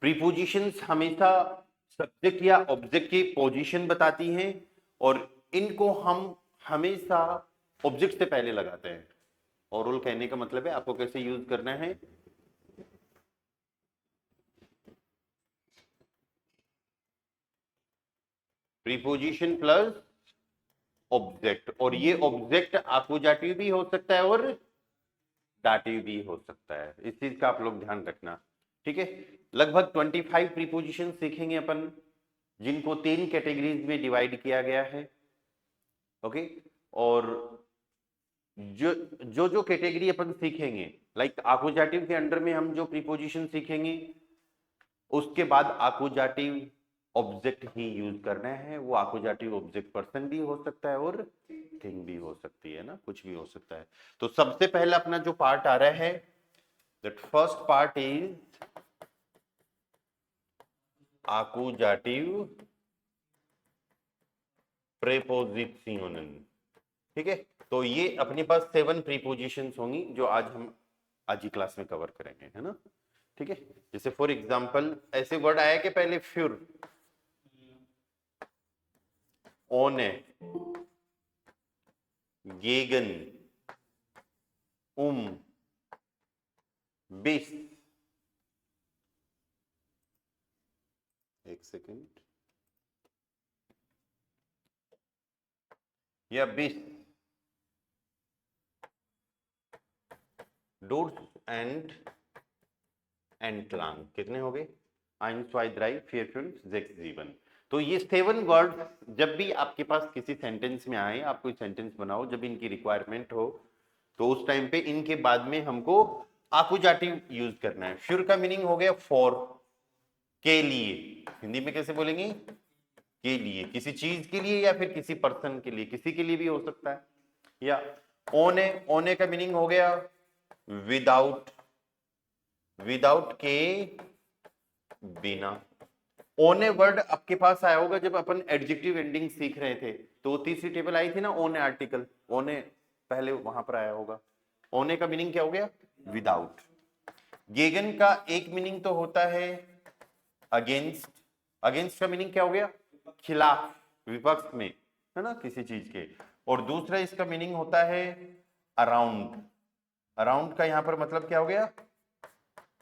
Prepositions हमेशा subject या object की पोजीशन बताती हैं और इनको हम हमेशा ऑब्जेक्ट से पहले लगाते हैं। ओरल कहने का मतलब है आपको कैसे यूज करना है। प्रीपोजिशन प्लस ऑब्जेक्ट, और ये ऑब्जेक्ट आकुजाटिव भी हो सकता है और दाटिव भी हो सकता है। इस चीज का आप लोग ध्यान रखना, ठीक है। लगभग 25 प्रीपोजिशन सीखेंगे अपन, जिनको 3 कैटेगरीज में डिवाइड किया गया है। ओके, और जो जो जो कैटेगरी अपन सीखेंगे, लाइक आकुजाटिव के अंडर में हम जो प्रीपोजिशन सीखेंगे, उसके बाद आकुजाटिव ऑब्जेक्ट ही यूज करना है। वो आकुजाटिव ऑब्जेक्ट पर्सन भी हो सकता है और थिंग भी हो सकती है ना, कुछ भी हो सकता है। तो सबसे पहला अपना जो पार्ट आ रहा है, दैट फर्स्ट पार्ट इज आकुजाटिव प्रेपोजिशन, ठीक है। तो ये अपने पास 7 प्रीपोजिशंस होंगी जो आज की क्लास में कवर करेंगे, है ना, ठीक है। जैसे फॉर एग्जांपल ऐसे वर्ड आया कि पहले फ्यूर, ओने, गेगन, बिस, एक सेकंड, या बिस, डोर्स एंड एंटलांग, कितने हो गए? 1, 2, 3, 4, 5, 6, 7। तो ये 7 वर्ड जब भी आपके पास किसी सेंटेंस में आए, आप कोई सेंटेंस बनाओ, जब इनकी रिक्वायरमेंट हो, तो उस टाइम पे इनके बाद में हमको आकुजाटिव यूज करना है। श्योर का मीनिंग हो गया फॉर, के लिए। हिंदी में कैसे बोलेंगे? के लिए, किसी चीज के लिए या फिर किसी पर्सन के लिए, किसी के लिए भी हो सकता है। या ओने, ओने का मीनिंग हो गया विदाउट, विदाउट के, बिना। ओने वर्ड आपके पास आया होगा जब अपन एडजेक्टिव एंडिंग सीख रहे थे, तो तीसरी टेबल आई थी ना, ओने आर्टिकल, ओने पहले वहां पर आया होगा। ओने का मीनिंग क्या हो गया? विदाउट। गेगन का एक मीनिंग तो होता है अगेंस्ट, अगेंस्ट का मीनिंग क्या हो गया? खिलाफ, विपक्ष में, है ना, किसी चीज के। और दूसरा इसका मीनिंग होता है अराउंड, अराउंड का यहां पर मतलब क्या हो गया?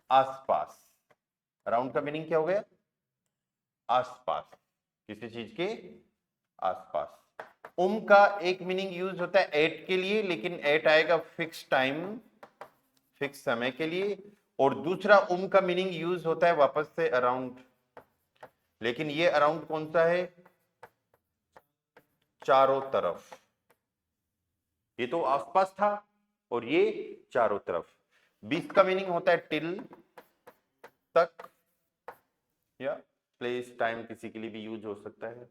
आसपास। अराउंड का मीनिंग क्या हो गया? आसपास, किसी चीज के आसपास। का एक मीनिंग यूज होता है एट के लिए, लेकिन एट आएगा फिक्स टाइम, फिक्स समय के लिए। और दूसरा का मीनिंग यूज होता है वापस से अराउंड, लेकिन ये अराउंड कौन सा है? चारों तरफ। ये तो आसपास था और ये चारों तरफ। 20 का मीनिंग होता है टिल, तक, या प्लेस, टाइम, किसी के लिए भी यूज हो सकता है।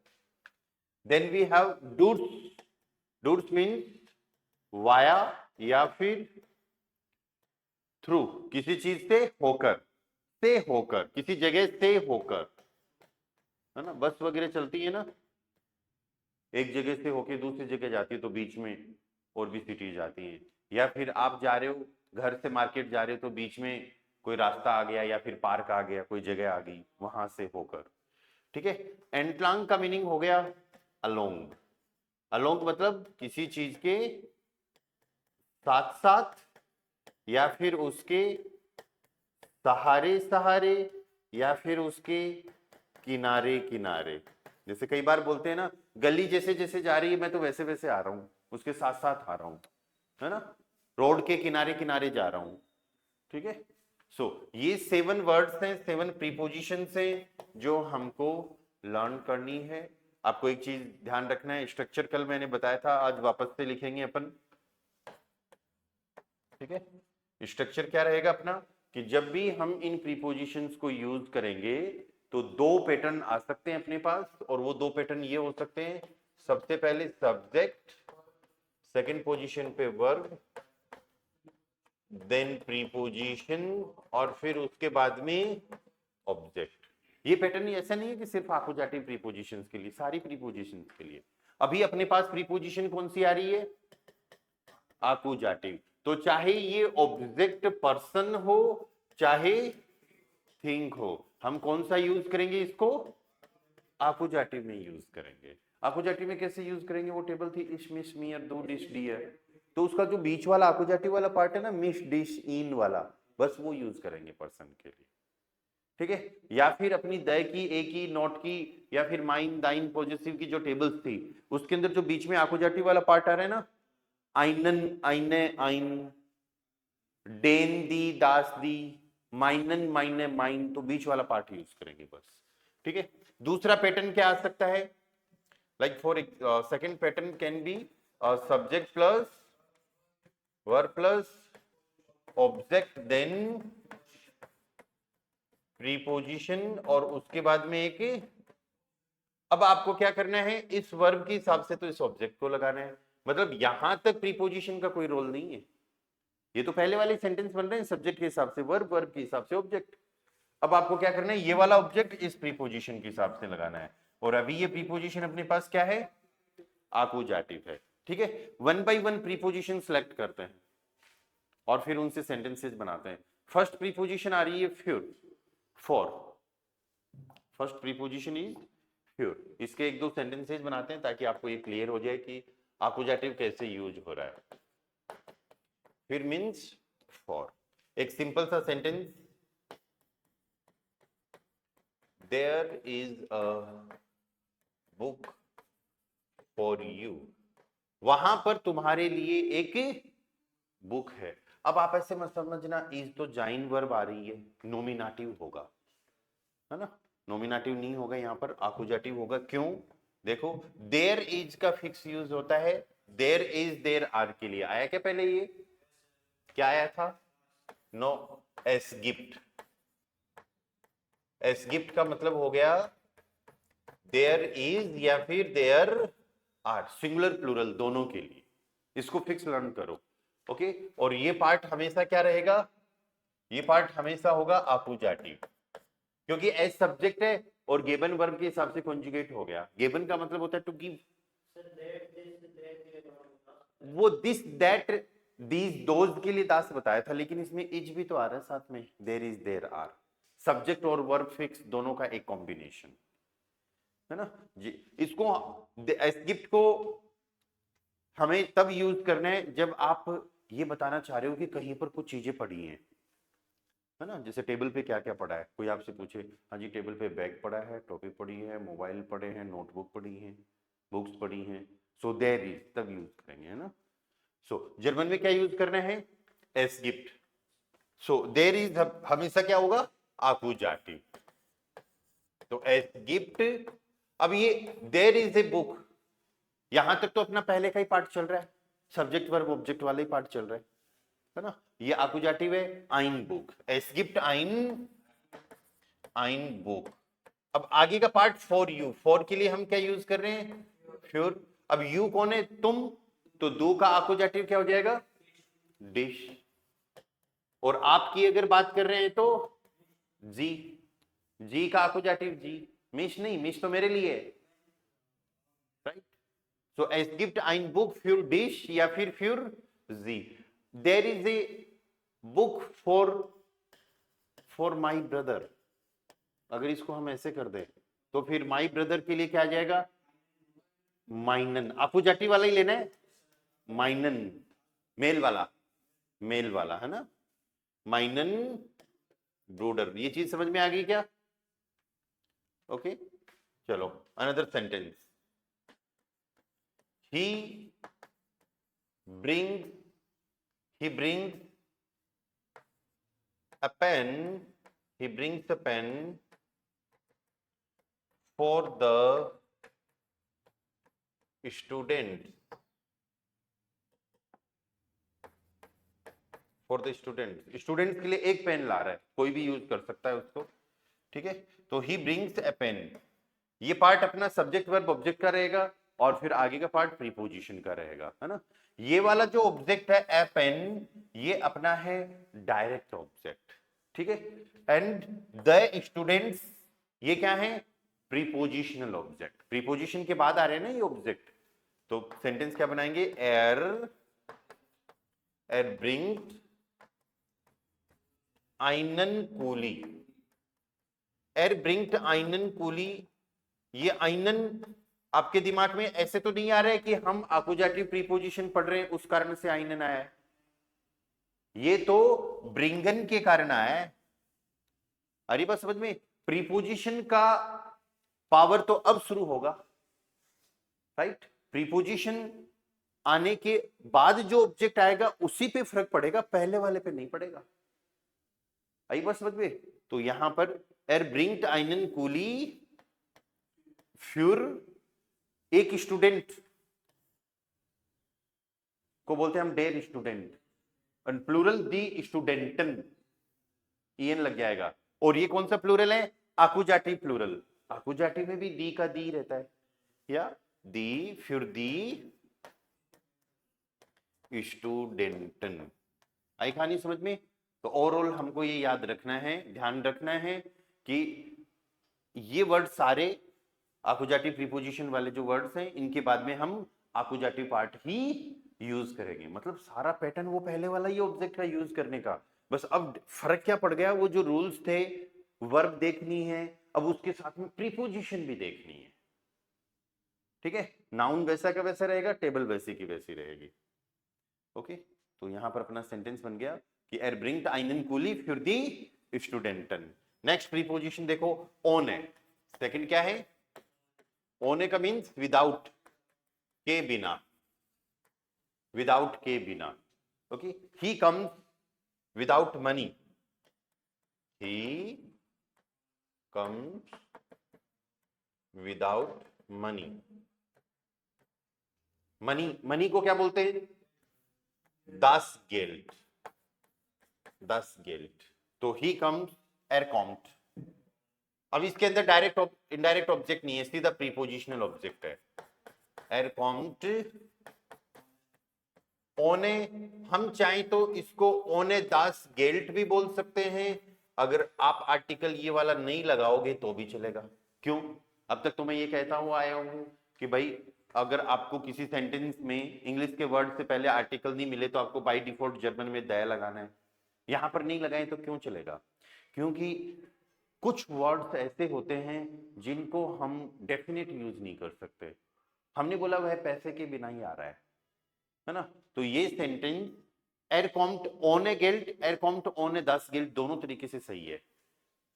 देन वी हैव डूट्स, डूट्स मीन्स वाया या फिर थ्रू, किसी चीज से होकर, से होकर, किसी जगह से होकर, है ना। बस वगैरह चलती है ना, एक जगह से होकर दूसरी जगह जाती है तो बीच में और भी सिटीज आती हैं। या फिर आप जा रहे हो, घर से मार्केट जा रहे हो, तो बीच में कोई रास्ता आ गया या फिर पार्क आ गया, कोई जगह आ गई, वहां से होकर, ठीक है। एंटलांग का मीनिंग हो गया अलोंग, अलोंग मतलब किसी चीज के साथ साथ या फिर उसके सहारे सहारे या फिर उसके किनारे किनारे। जैसे कई बार बोलते हैं ना, गली जैसे जैसे जा रही है मैं तो वैसे वैसे आ रहा हूं, उसके साथ साथ आ रहा हूं, है ना, रोड के किनारे किनारे जा रहा हूं, ठीक है। सो ये 7 वर्ड्स हैं, 7 प्रीपोजिशन हैं जो हमको लर्न करनी है। आपको एक चीज ध्यान रखना है, स्ट्रक्चर कल मैंने बताया था, आज वापस से लिखेंगे अपन, ठीक है। स्ट्रक्चर क्या रहेगा अपना, कि जब भी हम इन प्रीपोजिशंस को यूज करेंगे तो 2 पैटर्न आ सकते हैं अपने पास, और वो 2 पैटर्न ये हो सकते हैं, सबसे पहले सब्जेक्ट, सेकंड पोजीशन पे वर्ब, देन प्रीपोजिशन, और फिर उसके बाद में ऑब्जेक्ट। ये पैटर्न ऐसा नहीं है कि सिर्फ आकुजाटिव प्रीपोजिशंस के लिए, सारी प्रीपोजिशंस के लिए। अभी अपने पास प्रीपोजिशन कौन सी आ रही है? आकुजाटिव। तो चाहे ये ऑब्जेक्ट पर्सन हो, चाहे थिंक हो, हम कौन सा यूज करेंगे इसको? आकुजाटिव में यूज करेंगे। आकुजाटिव में कैसे यूज करेंगे? वो टेबल थी इश मिश मियर दो डिश डियर, तो उसका जो बीच वाला आकुजाटिव वाला पार्ट है ना, मिश डिश इन वाला, बस वो यूज करेंगे पर्सन के लिए, ठीक है। या फिर अपनी द की, ए की, नॉट की, या फिर माइन दाइन पॉजिटिव की जो टेबल्स थी, उसके अंदर जो बीच में आकुजाटिव वाला पार्ट आ रहा है ना, आइनन आइने आइन, डेन दी दास दी, माइनन माइने माइन, तो बीच वाला पार्ट यूज करेंगे बस, ठीक है। दूसरा पैटर्न क्या आ सकता है? Like for second pattern can be subject plus verb plus object then preposition, और उसके बाद में एक, अब आपको क्या करना है, इस वर्ब के हिसाब से तो इस ऑब्जेक्ट को लगाना है, मतलब यहां तक प्रीपोजिशन का कोई रोल नहीं है। ये तो पहले वाले सेंटेंस बन रहे हैं सब्जेक्ट के हिसाब से वर्ब, वर्ब के हिसाब से ऑब्जेक्ट। अब आपको क्या करना है, ये वाला ऑब्जेक्ट इस प्रीपोजिशन के हिसाब से लगाना है, और अभी ये प्रीपोजिशन अपने पास क्या है? आकुजाटिव है, ठीक है। One by one preposition select करते हैं और फिर उनसे सेंटेंसेस बनाते हैं। फर्स्ट प्रीपोजिशन आ रही है फ्यूर, फॉर, फर्स्ट प्रीपोजिशन इज फ्यूर। इसके एक दो सेंटेंसेस बनाते हैं ताकि आपको ये क्लियर हो जाए कि आकुजाटिव कैसे यूज हो रहा है। फिर मीन्स फॉर, एक सिंपल सा sentence, there is a book for you, वहां पर तुम्हारे लिए एक बुक है। अब आप ऐसे मत समझना, इज तो जाइन वर्ब आ रही है, नोमिनेटिव होगा, है ना, नोमिनेटिव नहीं होगा यहाँ पर, आकुजाटिव होगा। क्यों? देखो, देयर इज का फिक्स यूज होता है देयर इज देयर आर के लिए। आया क्या पहले? ये क्या आया था? नो, एस गिफ्ट। एस गिफ्ट का मतलब हो गया देयर इज या फिर देयर आर, सिंगुलर प्लूरल दोनों के लिए। इसको फिक्स लर्न करो, ओके। और ये पार्ट हमेशा क्या रहेगा? ये पार्ट हमेशा होगा आकुजाटिव, क्योंकि एज सब्जेक्ट है और गिवन वर्ब के हिसाब से कॉन्जुगेट हो गया। गिवन का मतलब होता है टू गिव, वो दिस दैट दीज दोज के लिए दास बताया था, लेकिन इसमें इज भी तो आ रहा है साथ में, there is there are, subject और वर्ब फिक्स दोनों का एक कॉम्बिनेशन, है ना जी। इसको गिफ्ट को हमें तब यूज करना है जब आप ये बताना चाह रहे हो कि कहीं पर कुछ चीजें पड़ी हैं, है ना। जैसे टेबल पे क्या क्या पड़ा है, कोई आपसे पूछे, हाँ जी टेबल पे बैग पड़ा है, टोपी पड़ी है, मोबाइल पड़े हैं, नोटबुक पड़ी है, बुक्स पड़ी हैं, सो देयर इज, तब यूज करेंगे, है ना। सो जर्मन में क्या यूज करना है? एस गिफ्ट। सो देयर इज हमेशा क्या होगा? आकुजाटिव। तो एस गिफ्ट, अब ये देयर इज ए बुक, यहां तक तो अपना पहले का ही पार्ट चल रहा है, सब्जेक्ट वर्ब ऑब्जेक्ट वाला ही पार्ट चल रहा है ना। ये आकुजाटिव है, आइन बुक, एस गिफ्ट आइन, आइन बुक। अब आगे का पार्ट फॉर यू, फॉर के लिए हम क्या यूज कर रहे हैं? फ्योर। अब यू कौन है? तुम, तो दो का आकुजाटिव क्या हो जाएगा? डिश। और आपकी अगर बात कर रहे हैं तो जी, जी का आकुजाटिव जी, मिश नहीं, मिश तो मेरे लिए है, राइट। सो एस गिफ्ट आइन बुक फ्यूर डिश या फिर फ्यूर जी। There is a book for my brother, अगर इसको हम ऐसे कर दें तो फिर माई ब्रदर के लिए क्या आ जाएगा? माइनन, आकुजाटिव वाला ही लेना है, माइनन, मेल वाला, मेल वाला, है ना, माइनन ब्रूडर। ये चीज समझ में आ गई क्या? ओके, चलो another sentence, he bring, he brings a pen, he brings a pen for the student, for the student, student के लिए एक पेन ला रहा है, कोई भी यूज कर सकता है उसको, ठीक है। तो ही ब्रिंग्स ए पेन, ये पार्ट अपना सब्जेक्ट वर्ब ऑब्जेक्ट का रहेगा और फिर आगे का पार्ट प्रीपोजिशन का रहेगा, है ना। ये वाला जो ऑब्जेक्ट है ए पेन, ये अपना है डायरेक्ट ऑब्जेक्ट, ठीक है। एंड द स्टूडेंट्स, ये क्या है? प्रीपोजिशनल ऑब्जेक्ट, प्रीपोजिशन के बाद आ रहे हैं ना ये ऑब्जेक्ट, तो सेंटेंस क्या बनाएंगे? एयर, एयर ब्रिंग्ड आइनन कूली, एर ब्रिंग्ट आइनन कूली, ये आइनन आपके दिमाग में ऐसे तो नहीं आ रहा है कि हम आकुजाटिव प्रीपोजिशन पढ़ रहे हैं उस कारण से आइनन आया है, ये तो ब्रिंगन के कारण आया है। अरे बात समझ में, प्रीपोजिशन का पावर तो अब शुरू होगा, राइट। प्रीपोजिशन आने के बाद जो ऑब्जेक्ट आएगा उसी पे फर्क पड़ेगा, पहले वाले पे नहीं पड़ेगा। आई बात समझ में। तो यहां पर एर ब्रिंग्ट आइनन कूली फ्यूर, एक स्टूडेंट को बोलते हैं हम डेर स्टूडेंट, और प्लूरल दी स्टूडेंटन, ईएन लग जाएगा। और ये कौन सा प्लूरल है? आकुजाटिव प्लूरल। आकुजाटिव में भी दी का दी रहता है, या दी फिर दी स्टूडेंटन। आई कहानी समझ में। तो ओवरऑल हमको ये याद रखना है, ध्यान रखना है कि ये वर्ड सारे आकुजाटिव प्रीपोजिशन वाले जो वर्ड्स हैं, इनके बाद में हम आकुजाटिव पार्ट ही यूज करेंगे। मतलब सारा पैटर्न वो पहले वाला ही ऑब्जेक्ट का यूज करने का, बस अब फर्क क्या पड़ गया, वो जो रूल्स थे, वर्ब देखनी है, अब उसके साथ में प्रीपोजिशन भी देखनी है। ठीक है, नाउन वैसा का वैसा रहेगा, टेबल वैसी की वैसी रहेगी। ओके, तो यहां पर अपना सेंटेंस बन गया कि एर ब्रिंग्ट आइनन कूली फिर दी स्टूडेंटन। नेक्स्ट प्रीपोजिशन देखो, ओन है। सेकंड क्या है? ओने का मीन्स विदाउट, के बिना, विदाउट के बिना। Okay, he comes without money, he comes without money. Money, money को क्या बोलते हैं? दास गेल्ट, दास गेल्ट। तो ही कम्स एर कॉम्ट। अब इसके अंदर डायरेक्ट इनडायरेक्ट ऑब्जेक्ट नहीं है, सीधा प्रीपोजिशनल ऑब्जेक्ट है। एर कॉम्ट ओने, हम चाहें तो इसको ओने दास गेल्ट भी बोल सकते हैं, अगर आप आर्टिकल ये वाला नहीं लगाओगे तो भी चलेगा। क्यों? अब तक तो मैं ये कहता हुआ आया हूं कि भाई अगर आपको किसी सेंटेंस में इंग्लिश के वर्ड से पहले आर्टिकल नहीं मिले तो आपको बाय डिफॉल्ट जर्मन में दया लगाना है। यहां पर नहीं लगाएं तो क्यों चलेगा? क्योंकि कुछ वर्ड्स ऐसे होते हैं जिनको हम डेफिनेट यूज नहीं कर सकते। हमने बोला वह पैसे के बिना ही आ रहा है ना। तो ये सेंटेंस एर कॉम्ट ओने गिल्ट, एर कॉम्ट ओने दास गिल्ट, दोनों तरीके से सही है।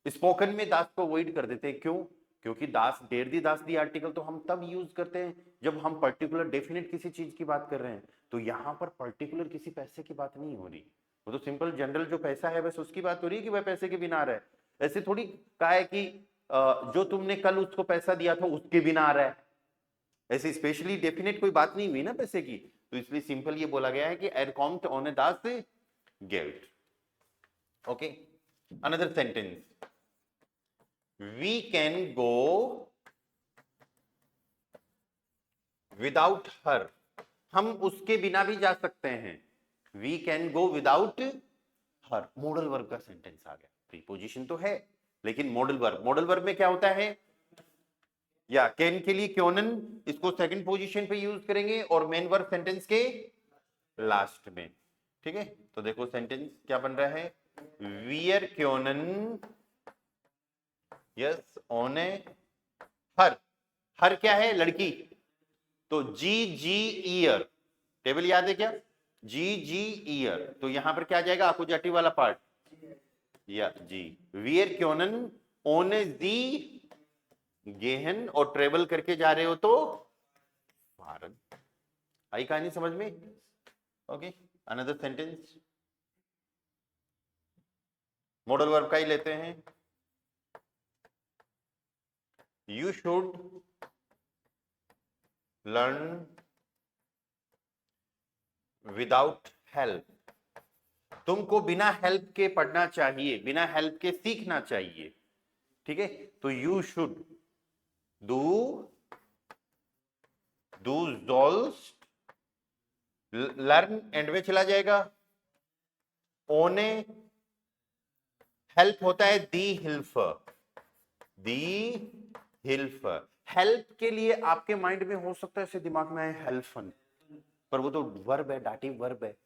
स्पोकन में दास को अवॉइड कर देते हैं, क्यों? क्योंकि दास डेर दी दास दी आर्टिकल तो हम तब यूज करते हैं जब हम पर्टिकुलर डेफिनेट किसी चीज की बात कर रहे हैं। तो यहां पर पर्टिकुलर किसी पैसे की बात नहीं हो रही, वो तो सिंपल जनरल जो पैसा है बस उसकी बात हो रही है कि वह पैसे के बिना आ रहा है। ऐसे थोड़ी कहा है कि जो तुमने कल उसको पैसा दिया था उसके बिना आ रहा है, ऐसे स्पेशली डेफिनेट कोई बात नहीं हुई ना पैसे की। तो इसलिए सिंपल ये बोला गया है कि एर कॉम्ट ओने दास गेल्ट। Okay, another sentence, we can go without her, हम उसके बिना भी जा सकते हैं। We can go without her, modal verb का सेंटेंस आ गया। प्रीपोजिशन तो है लेकिन मॉडल वर्ब, मॉडल वर्ब में क्या होता है? या कैन के लिए क्योनन, इसको सेकंड पोजीशन पे यूज करेंगे और मेन वर्ब सेंटेंस के लास्ट में। ठीक है, तो देखो सेंटेंस क्या बन रहा है, वियर क्योनन यस ओने हर। हर क्या है? लड़की। तो जी जी ईयर, टेबल याद है क्या? जी जी ईयर, तो यहां पर क्या आ जाएगा? आकुजाटिव वाला पार्ट, या जी। वियर क्योनन ओने दी गेहन, और ट्रेवल करके जा रहे हो तो भारत। आई कहानी समझ में? Okay, another sentence model verb का ही लेते हैं। You should learn without help, तुमको बिना हेल्प के पढ़ना चाहिए, बिना हेल्प के सीखना चाहिए। ठीक है, तो you should do do जोल्स learn, and में चला जाएगा। ओने हेल्प होता है दी हिल्फ, दी हिल्फ। हेल्प के लिए आपके माइंड में हो सकता है ऐसे दिमाग में आए हेल्फन, पर वो तो वर्ब है, डाटिव वर्ब है।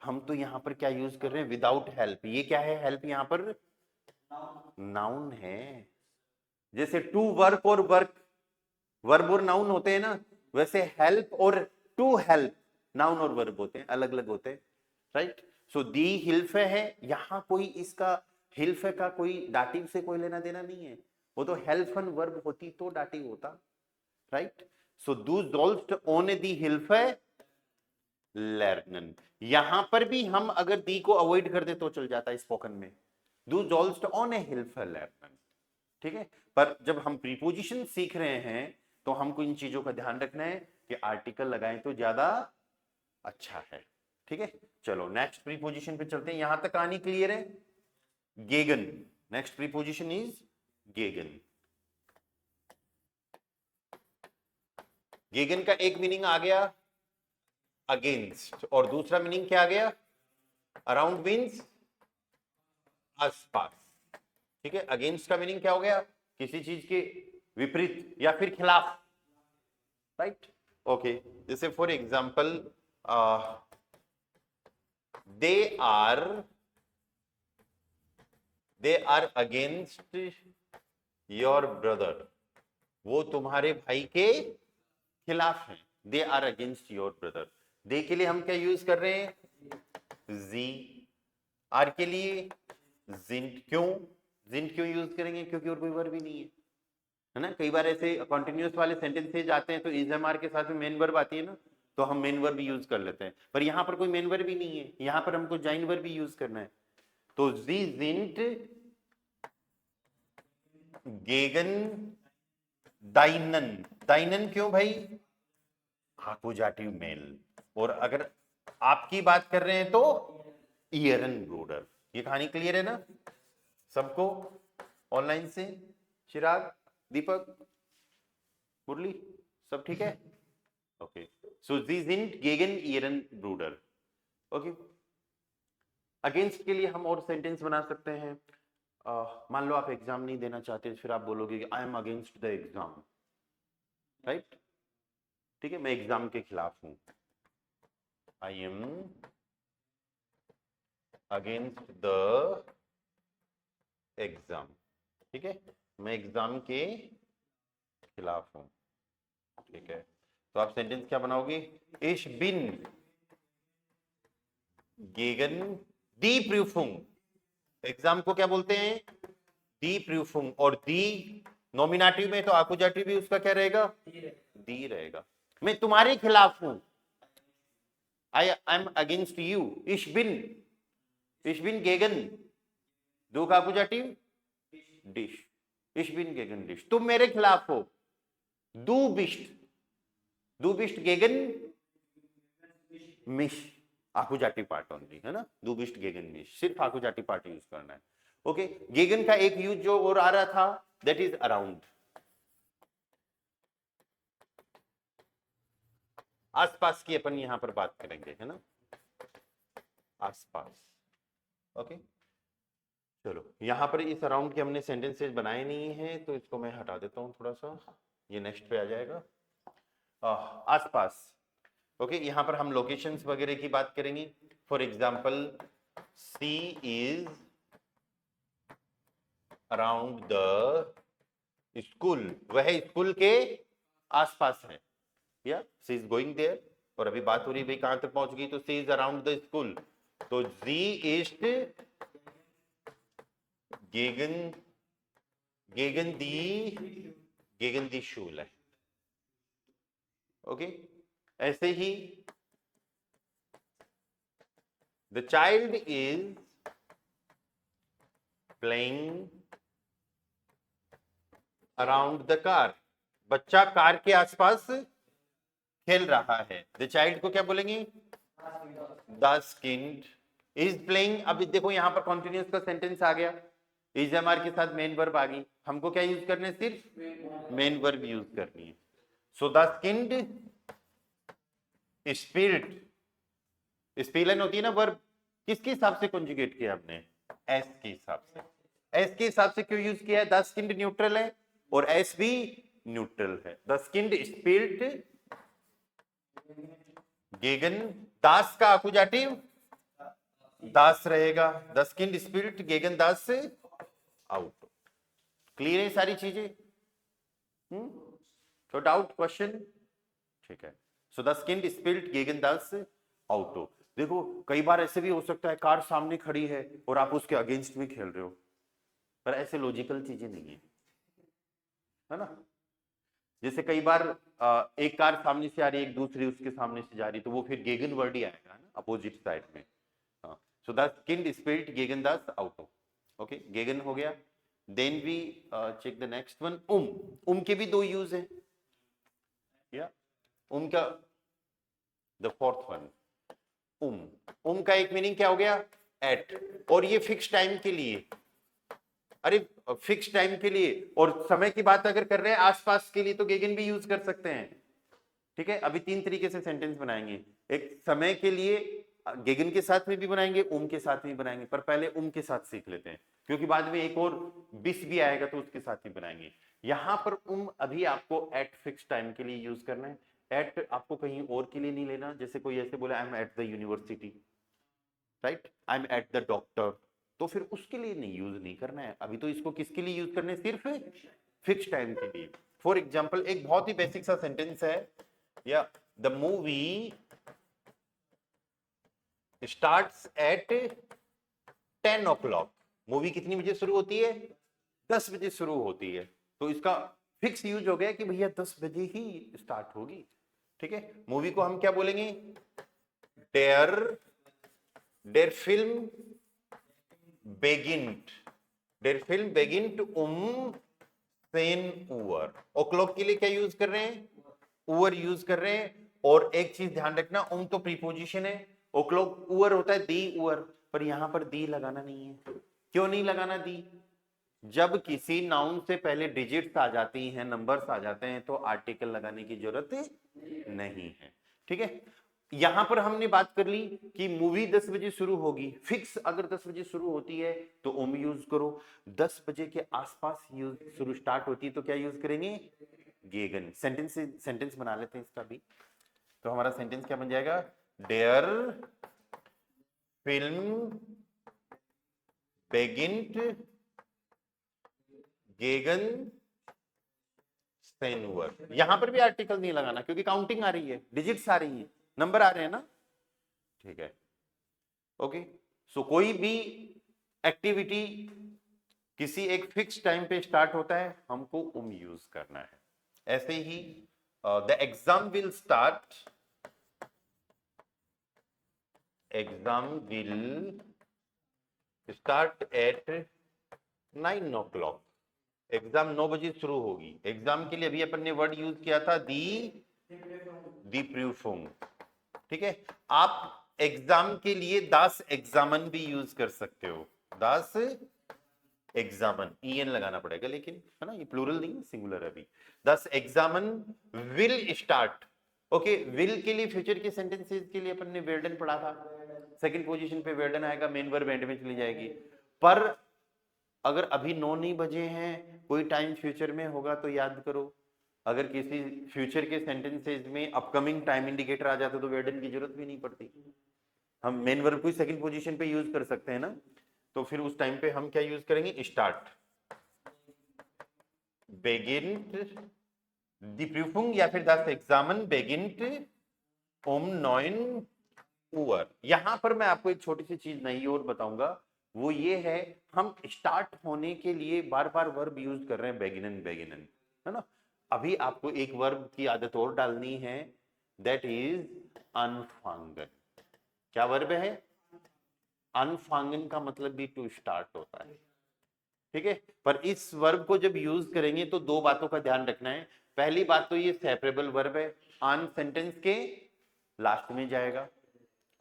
हम तो यहां पर क्या यूज कर रहे हैं? Without help. ये क्या है? हेल्प यहां पर नाउन है। जैसे टू वर्क और वर्क वर्ब और नाउन होते हैं ना, वैसे हेल्प और टू हेल्प नाउन और वर्ब होते हैं, अलग अलग होते हैं, राइट। सो दी हिल्फ है, यहां कोई इसका हिल्फ का कोई डाटिव से कोई लेना देना नहीं है, वो तो हेल्प एंड वर्ब होती तो डाटिव होता, राइट। सो दू सोल्व्ड ऑन दी हिल्फ लर्नन, यहां पर भी हम अगर दी को अवॉइड कर दे तो चल जाता है स्पोकन में, दू सोल्व्ड ऑन ए हिल्फ लर्नन, ठीक है। पर जब हम प्रीपोजिशन सीख रहे हैं तो हमको इन चीजों का ध्यान रखना है कि आर्टिकल लगाएं तो ज्यादा अच्छा है, ठीक है। चलो नेक्स्ट प्रीपोजिशन पे चलते हैं, यहां तक कहानी क्लियर है। गेगन, नेक्स्ट प्रीपोजिशन इज गेगन। गेगन का एक मीनिंग आ गया अगेंस्ट, और दूसरा मीनिंग क्या आ गया, अराउंड मीन्स आसपास, ठीक है। अगेंस्ट का मीनिंग क्या हो गया, किसी चीज के विपरीत या फिर खिलाफ, राइट, ओके। जैसे for example they are against your brother, वो तुम्हारे भाई के खिलाफ हैं, they are against your brother. They के लिए हम क्या यूज कर रहे हैं, जी। आर के लिए जिंट, क्यों जिंट क्यों यूज करेंगे, क्योंकि और कोई वर्ब भी नहीं है ना। कई बार ऐसे कंटिन्यूअस वाले सेंटेंसेज आते हैं तो इज एम आर के साथ में मेन वर्ब आती है ना, तो हम मेन वर्ब भी यूज कर लेते हैं, पर यहां पर कोई मेन वर्ब भी नहीं है, यहां पर हमको जॉइन वर्ब भी यूज करना है। तो जी जिंट गेगन दाइनन, दाइनन क्यों भाई, आकुजाटिव मेल, और अगर आपकी बात कर रहे हैं तो ईयरन ब्रूडर। ये कहानी क्लियर है ना सबको, ऑनलाइन से चिराग, दीपक, मुरली, सब ठीक है, ओके। सो जी जिंट गेगन ईयरन ब्रूडर, ओके। अगेंस्ट के लिए हम और सेंटेंस बना सकते हैं, मान लो आप एग्जाम नहीं देना चाहते, फिर आप बोलोगे कि I am against the exam, right, ठीक है, मैं एग्जाम के खिलाफ हूं, I am against the exam, ठीक है, मैं एग्जाम के खिलाफ हूं, ठीक है। तो आप सेंटेंस क्या बनाओगे, इश बिन गेगन दी प्रूफुंग, एग्जाम को क्या बोलते हैं, दी प्रूफुंग, और दी नॉमिनेटिव में तो आकुजाटिव भी उसका क्या रहेगा, दी रहेगा। मैं तुम्हारे खिलाफ हूं, आई एम अगेंस्ट यू, इश बिन गेगन, दो का आकुजाटिव डिश, इश बिन गेगन डिश, तुम मेरे खिलाफ हो, दू बिस्ट गेगन मिश, आकुजाटिव पार्ट ओनली है ना, दू बिस्ट गेगन मिश, सिर्फ आकुजाटिव पार्ट यूज करना है, ओके। गेगन का एक यूज जो और आ रहा था दैट इज अराउंड, आसपास की अपन यहां पर बात करेंगे, है ना, आसपास, ओके। चलो यहां पर इस अराउंड के हमने सेंटेंसेस बनाए नहीं है, तो इसको मैं हटा देता हूं थोड़ा सा, ये नेक्स्ट पे आ जाएगा। आसपास, ओके, यहां पर हम लोकेशंस वगैरह की बात करेंगे। For example she is around the school, वह स्कूल के आसपास है, या सी इज गोइंग देयर, और अभी बात हो रही है भाई कहां तक पहुंच गई, तो she is around the school, तो जी ईस्ट गेगन दी शूल है, ओके। ऐसे ही the child is playing around the car, बच्चा कार के आसपास खेल रहा है, द चाइल्ड को क्या बोलेंगे, द स्किन्ड इज प्लेइंग। अभी देखो यहां पर कॉन्टिन्यूअस का सेंटेंस आ गया, इज एम आर के साथ मेन वर्ब आ गई, हमको क्या यूज करना है, सिर्फ मेन वर्ब यूज करनी है। सो द स्किन्ड स्पिल्ड, स्पिलन होती है ना वर्ब, किसके हिसाब से कॉन्जुगेट किया हमने, एस के हिसाब से, एस के हिसाब से क्यों यूज किया है, द स्किन्ड न्यूट्रल है और एस भी न्यूट्रल है, द स्किन्ड स्पिल्ड गेगन, दास का आकुजाटिव दास रहेगा, द स्किन्ड स्पिल्ड गेगन दास से आउट। क्लियर है सारी चीजें, तो डाउट क्वेश्चन, ठीक है। सो द स्किन स्पिल्ट गेगन दस ऑटो। देखो कई बार ऐसे भी हो सकता है कार सामने खड़ी है और आप उसके अगेंस्ट में खेल रहे हो, पर ऐसे लॉजिकल चीजें नहीं है ना। जैसे कई बार एक कार सामने से आ रही है, एक दूसरी उसके सामने से जा रही है, तो वो फिर गेगन वर्ड ही आएगा ना अपोजिट साइड में। सो द स्किन स्पिल्ट गेगन दस ऑटो। ओके, गेगन हो गया। Then we check the next one, के भी दो यूज है या का द फोर्थ वन, का एक मीनिंग क्या हो गया, एट, और ये फिक्स टाइम के लिए, अरे फिक्स टाइम के लिए, और समय की बात अगर कर रहे हैं आसपास के लिए तो गेगन भी यूज कर सकते हैं। ठीक है, अभी तीन तरीके से सेंटेंस बनाएंगे, एक समय के लिए गेगन के साथ में भी बनाएंगे, के साथ में भी बनाएंगे, पर पहले के साथ सीख लेते हैं, क्योंकि बाद में एक और बिस भी आएगा तो उसके साथ ही बनाएंगे। यहां पर अभी आपको एट फिक्स टाइम के लिए यूज करना है, एट आपको कहीं और के लिए नहीं लेना। जैसे कोई ऐसे बोला I am at the university, right, I am at the doctor, तो फिर उसके लिए नहीं यूज नहीं करना है। अभी तो इसको किसके लिए यूज करना है, सिर्फ फिक्स टाइम के लिए। फॉर एग्जाम्पल एक बहुत ही बेसिक सा सेंटेंस है, या the movie starts at 10 o'clock। Movie कितनी बजे शुरू होती है, 10 बजे शुरू होती है, तो इसका फिक्स यूज हो गया कि भैया 10 बजे ही स्टार्ट होगी। ठीक है, मूवी को हम क्या बोलेंगे, डेयर डेयर फिल्म बेगिन्ट, डेयर फिल्म बेगिन्ट 10 Uhr। o'clock के लिए क्या यूज कर रहे हैं, उवर यूज कर रहे हैं। और एक चीज ध्यान रखना, तो प्रीपोजिशन है, o'clock उवर होता है दी उवर, पर यहां पर दी लगाना नहीं है। क्यों नहीं लगाना दी, जब किसी नाउन से पहले डिजिट्स आ जाती हैं, नंबर्स आ जाते हैं, तो आर्टिकल लगाने की जरूरत नहीं है। ठीक है, यहां पर हमने बात कर ली कि मूवी 10 बजे शुरू होगी, फिक्स अगर 10 बजे शुरू होती है तो ओम यूज करो, 10 बजे के आसपास यूज शुरू स्टार्ट होती है तो क्या यूज करेंगे, गेगन। सेंटेंस बना लेते हैं इसका भी, तो हमारा सेंटेंस क्या बन जाएगा, डेयर फिल्म बेगिन्ट गेगन 10 Uhr। यहां पर भी आर्टिकल नहीं लगाना क्योंकि काउंटिंग आ रही है, डिजिट्स आ रही है, नंबर आ रहे हैं ना। ठीक है, ओके। सो कोई भी एक्टिविटी किसी एक फिक्स टाइम पे स्टार्ट होता है, हमको यूज करना है। ऐसे ही the exam will start at 9 o'clock। Exam 9 बजे शुरू होगी। एग्जाम के लिए अभी अपन ने वर्ड यूज किया था दी प्रूफुम। ठीक है, आप एग्जाम के लिए दास एग्जामन भी यूज कर सकते हो, दास एग्जामन, ईएन लगाना पड़ेगा लेकिन, है ना, ये प्लूरल नहीं सिंगुलर है अभी। दास एग्जामन विल स्टार्ट। ओके, विल के लिए फ्यूचर के सेंटेंसेस के लिए अपन ने वेर्डन पढ़ा था, सेकंड पोजीशन पे वेर्डन आएगा, मेन वर्ब एंड में चली जाएगी। पर अगर अभी 9 नहीं बजे हैं, कोई टाइम फ्यूचर में होगा तो याद करो, अगर किसी फ्यूचर के सेंटेंसेस में अपकमिंग टाइम इंडिकेटर आ जाता तो वेर्डन की जरूरत भी नहीं पड़ती, हम मेन वर्ब को सेकंड पोजीशन पे यूज कर सकते हैं ना। तो फिर उस टाइम पे हम क्या यूज करेंगे, स्टार्ट बेगिन्ट दी प्रूफुंग, या फिर das Examen beginnt 9 Uhr। यहां पर मैं आपको एक छोटी सी चीज नई और बताऊंगा, वो ये है, हम स्टार्ट होने के लिए बार बार वर्ब यूज कर रहे हैं बेगिनन, है ना। अभी आपको एक वर्ब की आदत और डालनी है, दैट इज अनफांगन। क्या वर्ब है, अनफांगन का मतलब भी टू स्टार्ट होता है। ठीक है, पर इस वर्ब को जब यूज करेंगे तो दो बातों का ध्यान रखना है। पहली बात तो ये सेपरेबल वर्ब है, अन सेंटेंस के लास्ट में जाएगा।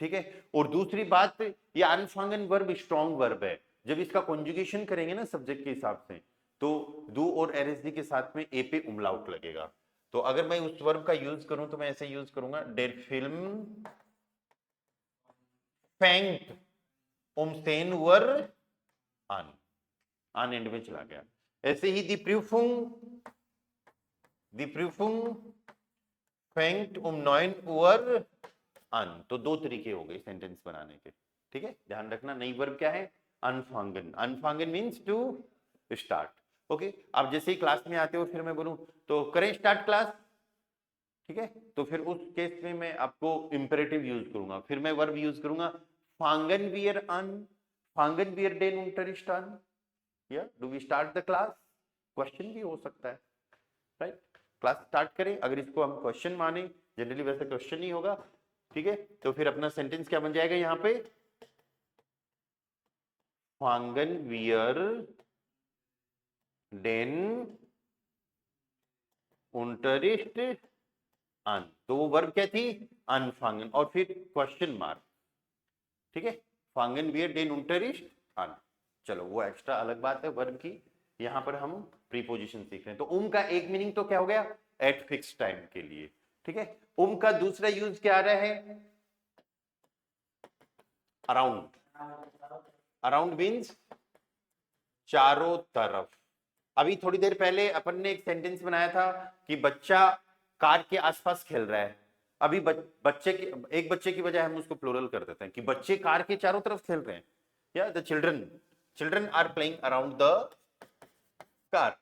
ठीक है, और दूसरी बात, ये अनफांगन वर्ब स्ट्रॉन्ग वर्ब है, जब इसका कॉन्जुगेशन करेंगे ना सब्जेक्ट के हिसाब से, तो डू और एरएसडी के साथ में ए पे उमलाउट लगेगा। तो अगर मैं उस वर्ब का यूज करूं तो मैं ऐसे यूज करूंगा, डेर फिल्म फैंक्ट उमसेन वर अन एंड में चला गया। ऐसे ही दी प्रूफुंग फैंक्ट 9 Uhr अन। तो दो तरीके हो गए सेंटेंस बनाने के। ठीक है, ध्यान रखना, नई वर्ब क्या है, अनफांगन। अनफांगन मींस टू स्टार्ट। ओके, आप जैसे ही क्लास में आते हो फिर मैं बोलूं तो करें स्टार्ट क्लास, ठीक है, तो फिर उस केस में मैं आपको इंपेरेटिव यूज करूंगा, फिर मैं वर्ब यूज करूंगा फांगन वियर अन, फांगन वियर डेन unterrichten, या do we start the class, question भी हो सकता है, राइट, क्लास स्टार्ट करें, अगर इसको हम क्वेश्चन माने, जनरली वैसे क्वेश्चन ही होगा, ठीक है, तो फिर अपना सेंटेंस क्या बन जाएगा यहाँ पे, फांगन वियर डेन unterrichten अन, तो वो वर्ब क्या थी, अनफांगन, और फिर क्वेश्चन मार्क, ठीक है, फांगन वियर डेन unterrichten अन, चलो वो एक्स्ट्रा अलग बात है वर्ब की, यहां पर हम प्रीपोजिशन सीख रहे हैं। तो का एक मीनिंग तो क्या हो गया, एट फिक्स टाइम के लिए, ठीक है, का दूसरा यूज क्या आ रहा है, अराउंड, अराउंड मीन्स चारों तरफ। अभी थोड़ी देर पहले अपन ने एक सेंटेंस बनाया था कि बच्चा कार के आसपास खेल रहा है, अभी बच्चे के, एक बच्चे की बजाय हम उसको प्लूरल कर देते हैं कि बच्चे कार के चारों तरफ खेल रहे हैं, या the children, children are playing around the car,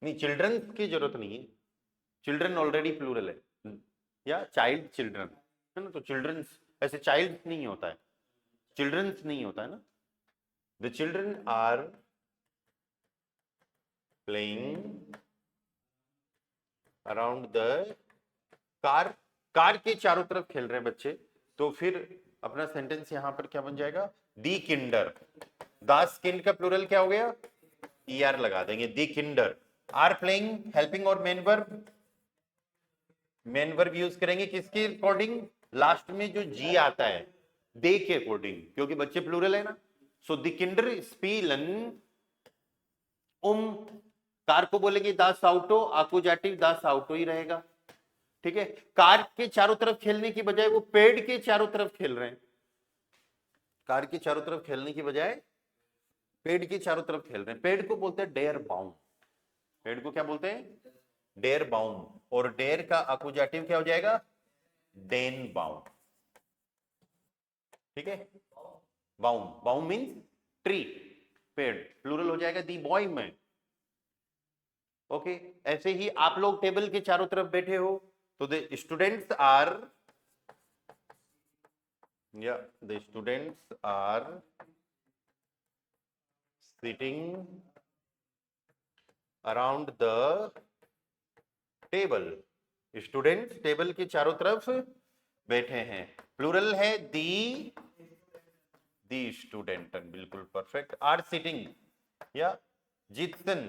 नहीं चिल्ड्रन की जरूरत नहीं है, चिल्ड्रन ऑलरेडी प्लूरल है, या चाइल्ड चिल्ड्रन है ना, तो चिल्ड्रंस ऐसे चाइल्ड नहीं होता है, चिल्ड्रंस नहीं होता है ना, the children are playing around the car, car के चारों तरफ खेल रहे हैं बच्चे, तो फिर अपना सेंटेंस यहां पर क्या बन जाएगा, दी किंडर, दास किंड का प्लूरल क्या हो गया, ईआर लगा देंगे, दी किंडर आर प्लेइंग, हेल्पिंग और main verb, main verb use करेंगे किसके अकॉर्डिंग, लास्ट में जो जी आता है दे के अकॉर्डिंग, क्योंकि बच्चे प्लूरल है ना, सो दी किंडर स्पीलन कार को बोलेंगे दास आउटो, आकुजाटिव दास आउटो ही रहेगा, ठीक है, कार के चारों तरफ खेलने की बजाय वो पेड़ के चारों तरफ खेल रहे हैं, कार के चारों तरफ खेलने की बजाय पेड़ के चारों तरफ खेल रहे हैं, पेड़ को बोलते हैं डेयर बाउंड, पेड़ को क्या बोलते हैं, डेयर बाउंड, और डेयर का अकुजाटिव क्या हो जाएगा, डेन बाउंड, ठीक है, बाउंड, बाउंड मीन्स ट्री, पेड़, प्लूरल हो जाएगा दी बॉय में, ओके, ऐसे ही आप लोग टेबल के चारों तरफ बैठे हो, तो द स्टूडेंट्स आर, या the students are sitting around the table, student table के चारों तरफ बैठे हैं, प्लूरल है दी स्टूडेंटन, बिल्कुल परफेक्ट, आर सिटिंग, या जितसन,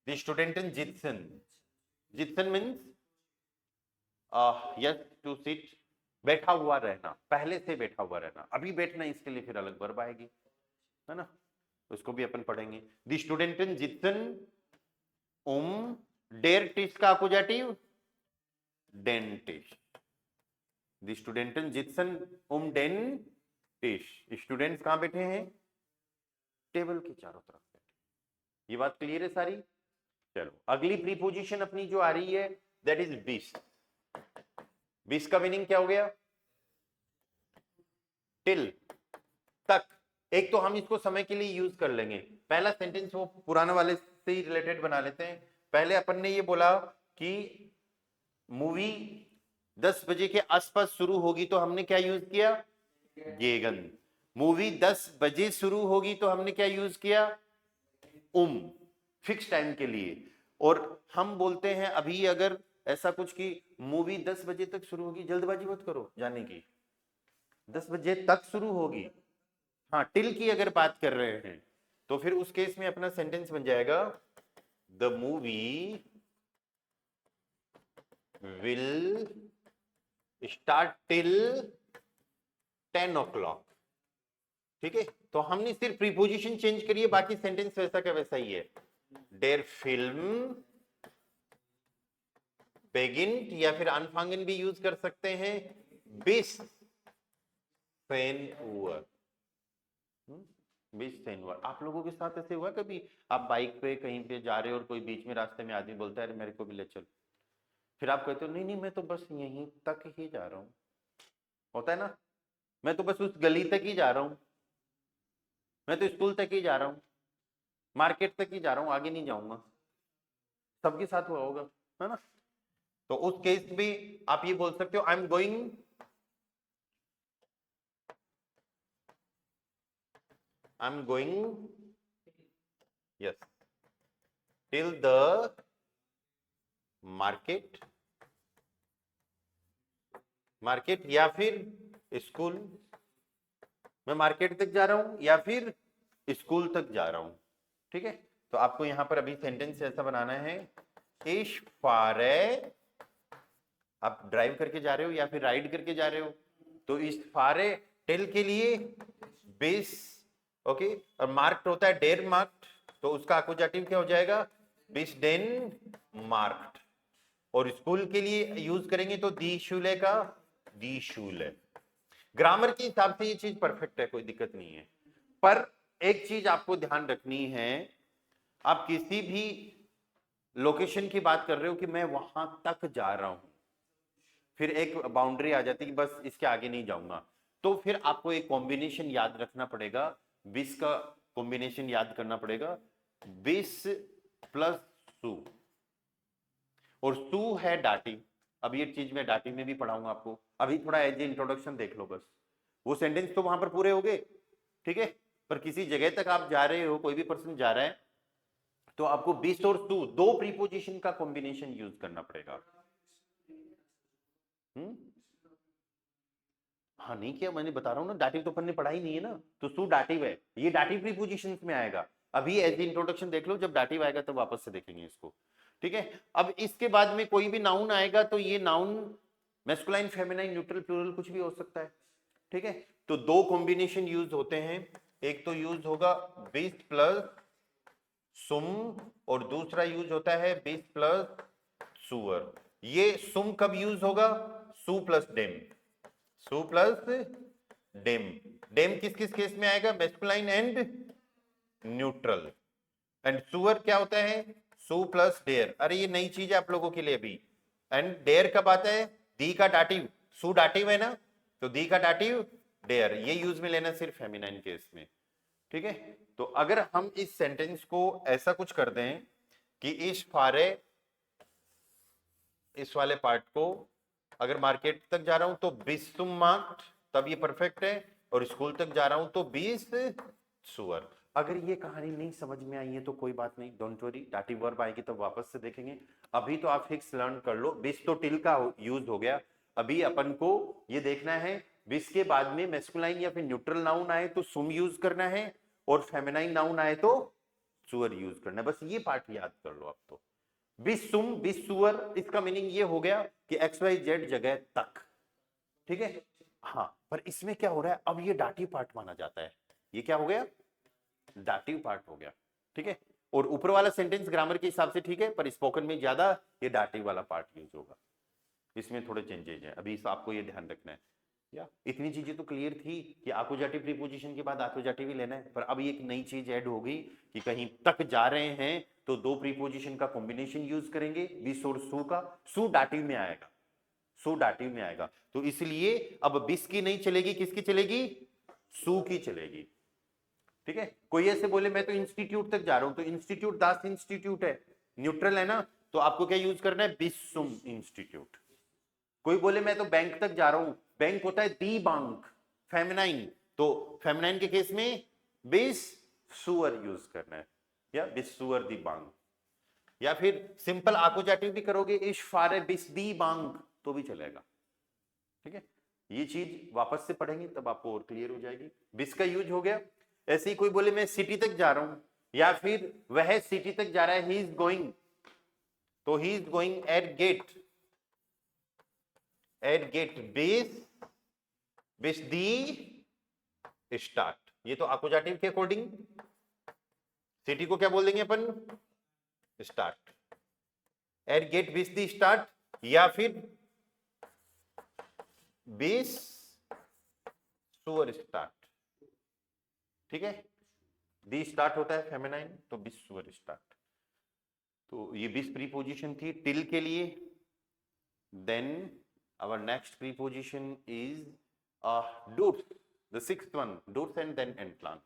दी स्टूडेंटन जितसन, जितसन मीन्स यस टू सिट, बैठा हुआ रहना, पहले से बैठा हुआ रहना, अभी बैठना इसके लिए फिर अलग वर्ब आएगी, है ना, उसको भी अपन पढ़ेंगे, दी स्टूडेंटन जितसन डेर टिश का अपोजिटिव डेंटिश, द स्टूडेंटन जित्सन डेंटिश, स्टूडेंट्स कहां बैठे हैं, टेबल के चारों तरफ बैठे, ये बात क्लियर है सारी। चलो अगली प्रीपोजिशन अपनी जो आ रही है दैट इज बीस, बीस का मीनिंग क्या हो गया, टिल, तक, एक तो हम इसको समय के लिए यूज कर लेंगे, पहला सेंटेंस वो पुराने वाले से ही रिलेटेड बना लेते हैं, पहले अपन ने ये बोला कि मूवी 10 बजे के आसपास शुरू होगी तो हमने क्या यूज किया, गेगन, मूवी 10 बजे शुरू होगी तो हमने क्या यूज किया, फिक्स टाइम के लिए, और हम बोलते हैं अभी अगर ऐसा कुछ कि मूवी 10 बजे तक शुरू होगी, जल्दबाजी मत करो जाने की, 10 बजे तक शुरू होगी, हाँ टिल की अगर बात कर रहे हैं तो फिर उस केस में अपना सेंटेंस बन जाएगा the movie will start till 10 o'clock, ठीक है, तो हमने सिर्फ प्रीपोजिशन चेंज करी है, बाकी सेंटेंस वैसा का वैसा ही है, देयर फिल्म बेगिन, या फिर अनफांगन भी यूज कर सकते हैं, बिस फेन ओवर, आप लोगों के साथ ऐसे हुआ कभी, आप बाइक पे कहीं पे जा रहे हो और कोई बीच में रास्ते में आदमी बोलता है मेरे को भी ले चल, फिर आप कहते हो नहीं नहीं मैं तो बस यहीं तक ही जा रहा हूं, होता है ना, मैं तो बस उस गली तक ही जा रहा हूं, मैं तो स्कूल तक ही जा रहा हूँ, मार्केट तक ही जा रहा हूँ, आगे नहीं जाऊंगा। सबके साथ हुआ होगा, है ना? तो उस केस में आप ये बोल सकते हो I am going, I am going, yes, till the market, market या फिर स्कूल। मैं मार्केट तक जा रहा हूं या फिर स्कूल तक जा रहा हूं, ठीक है? तो आपको यहां पर अभी सेंटेंस ऐसा बनाना है, इश फारे, आप ड्राइव करके जा रहे हो या फिर राइड करके जा रहे हो, तो इस फारे टेल के लिए बेस, ओके, और मार्क्ड होता है डेर मार्क्ड, तो उसका अपोजिटिव क्या हो जाएगा, बिस डेन मार्क्ड। और स्कूल के लिए यूज करेंगे तो दी शूले का दी शूले। ग्रामर के हिसाब से ये चीज परफेक्ट है, कोई दिक्कत नहीं है। पर एक चीज आपको ध्यान रखनी है, आप किसी भी लोकेशन की बात कर रहे हो कि मैं वहां तक जा रहा हूं, फिर एक बाउंड्री आ जाती है कि बस इसके आगे नहीं जाऊंगा, तो फिर आपको एक कॉम्बिनेशन याद रखना पड़ेगा, 20 का कॉम्बिनेशन याद करना पड़ेगा, 20 प्लस सू, और सू है डाटी। अब ये चीज मैं डाटी में भी पढ़ाऊंगा आपको, अभी थोड़ा एज ए इंट्रोडक्शन देख लो बस, वो सेंटेंस तो वहां पर पूरे हो गए, ठीक है? पर किसी जगह तक आप जा रहे हो, कोई भी पर्सन जा रहा है, तो आपको 20 और टू, दो प्रीपोजिशन का कॉम्बिनेशन यूज करना पड़ेगा। हाँ नहीं किया, मैंने बता रहा हूँ ना, डाटिव तो अपन ने पढ़ा ही नहीं है ना, तो सू डाटिव है, ये डाटिव प्रीपोजिशन में आएगा। अभी एज इंट्रोडक्शन देख लो, जब डाटिव आएगा तब वापस से देखेंगे इसको, ठीक है? अब इसके बाद में कोई भी नाउन आएगा तो ये noun masculine, feminine, neutral, plural कुछ भी हो सकता है, ठीक है? तो दो कॉम्बिनेशन यूज होते हैं, एक तो यूज होगा बीस प्लस सुम, और दूसरा यूज होता है बीस प्लस सुअर। ये सुम कब यूज होगा, सू प्लस डेम, सू प्लस डेम। डेम किस किस केस में आएगा, मैस्कुलाइन एंड न्यूट्रल। एंड सुअर क्या होता है, सू प्लस डेयर। अरे ये नई चीज है आप लोगों के लिए भी। एंड डेयर कब आता है, दी का डाटिव, सू डाटिव है ना, तो दी का डाटिव डेयर, ये यूज में लेना सिर्फ फेमिनाइन केस में, ठीक है? तो अगर हम इस सेंटेंस को ऐसा कुछ कर दें कि इस फारे, इस वाले पार्ट को, अगर मार्केट तक जा रहा हूं तो 20 तुम मार्क्ड, तब ये परफेक्ट है, और स्कूल तक जा रहा हूं तो 20 सुअर। अगर ये कहानी नहीं समझ में आई है तो कोई बात नहीं, डोंट वरी, डाटिव वर्ब आएगी तो वापस से देखेंगे। अभी तो आप फिक्स लर्न कर लो, 20 तो टिल का यूज हो गया, अभी अपन को ये देखना है 20 के बाद में मैस्कुलाइन या फिर न्यूट्रल नाउन आए तो सुम यूज करना है, और फेमिनाइन नाउन आए तो सुअर यूज करना है। बस ये पार्ट याद कर लो आप तो, बिसुम बिसुअर, इसका मीनिंग ये हो गया कि एक्स वाई जेड जगह तक, ठीक है? हाँ, पर इसमें क्या हो रहा है, अब ये डाटिव पार्ट माना जाता है, ये क्या हो गया, डाटिव पार्ट हो गया, ठीक है? और ऊपर वाला सेंटेंस ग्रामर के हिसाब से ठीक है, पर स्पोकन में ज्यादा ये डाटिव वाला पार्ट यूज होगा, इसमें थोड़े चेंजेज हैं, अभी आपको ये ध्यान रखना है। या इतनी चीजें तो क्लियर थी कि आकुजाटिव प्रीपोजिशन के बाद आकुजाटिव ही लेना है, पर अब एक नई चीज ऐड हो गई कि कहीं तक जा रहे हैं तो दो प्रीपोजिशन का कॉम्बिनेशन यूज करेंगे, बिस और सू का, सू डाटिव में आएगा, सू डाटिव में आएगा, तो इसलिए अब बिस की नहीं चलेगी, किसकी चलेगी, सू की चलेगी, ठीक है? कोई ऐसे बोले मैं तो इंस्टीट्यूट तक जा रहा हूं, तो इंस्टीट्यूट दास इंस्टीट्यूट है, न्यूट्रल है ना, तो आपको क्या यूज करना है, बिसुम इंस्टीट्यूट। कोई बोले मैं तो बैंक तक जा रहा हूं, बैंक होता है दी बैंक, फेमिनाइन, तो फेमिनाइन के केस में बिस सुअर यूज करना है, या बिस सुअर दी बैंक, या फिर सिंपल आकुजाटिव भी करोगे, इश फारे बिस दी बैंक तो भी चलेगा, ठीक है? ये चीज वापस से पढ़ेंगे तब आपको और क्लियर हो जाएगी। बिस का यूज हो गया। ऐसे ही कोई बोले मैं सिटी तक जा रहा हूं, या फिर वह सिटी तक जा रहा है, ही इज गोइंग, तो ही इज गोइंग एट गेट, एट गेट बेस बिस दी स्टार्ट, ये तो अपोजिटिव के अकॉर्डिंग, सिटी को क्या बोल देंगे अपन, स्टार्ट, एट गेट बिस दी स्टार्ट, या फिर बिस सुअर स्टार्ट, ठीक है? दी स्टार्ट होता है फेमिनाइन, तो बिस सुअर स्टार्ट। तो ये बिस प्रीपोजिशन थी टिल के लिए। Then our next preposition is durs, the sixth one, durs and then entlang,